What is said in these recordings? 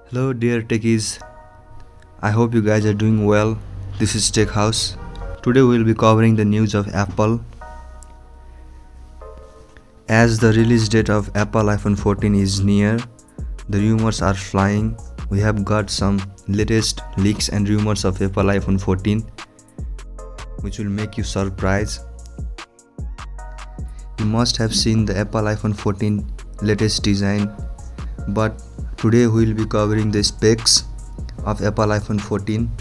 Hello dear techies, I hope you guys are doing well. This is Tech House. Today we will be covering the news of Apple. As the release date of Apple iPhone 14 is near, the rumors are flying. We have got some latest leaks and rumors of Apple iPhone 14 which will make you surprised. You must have seen the Apple iPhone 14 latest design, but today we will be covering the specs of Apple iPhone 14.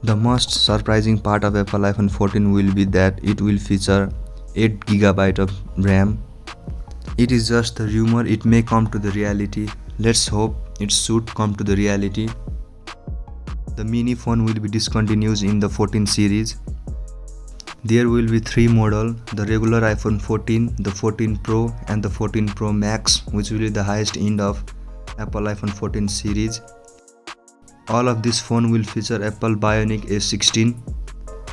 The most surprising part of Apple iPhone 14 will be that it will feature 8GB of RAM. It is just a rumor, it may come to the reality. Let's hope it should come to the reality. The mini phone will be discontinued in the 14 series. There will be 3 models, the regular iPhone 14, the 14 Pro and the 14 Pro Max, which will be the highest end of Apple iPhone 14 series. All of this phone will feature Apple Bionic A16,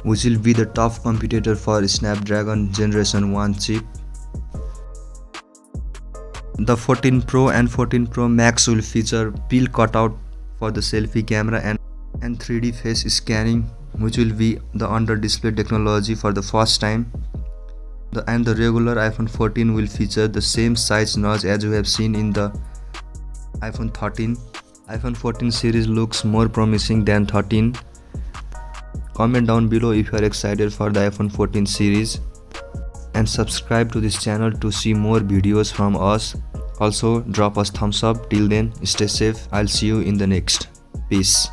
which will be the top competitor for Snapdragon Generation 1 chip. The 14 Pro and 14 Pro Max will feature peel cutout for the selfie camera and 3D face scanning, which will be the under-display technology for the first time. The regular iPhone 14 will feature the same size notch as we have seen in the iPhone 13. iPhone 14 series looks more promising than 13. Comment down below if you are excited for the iPhone 14 series, and subscribe to this channel to see more videos from us. Also drop us thumbs up. Till then, stay safe. I'll see you in the next. Peace.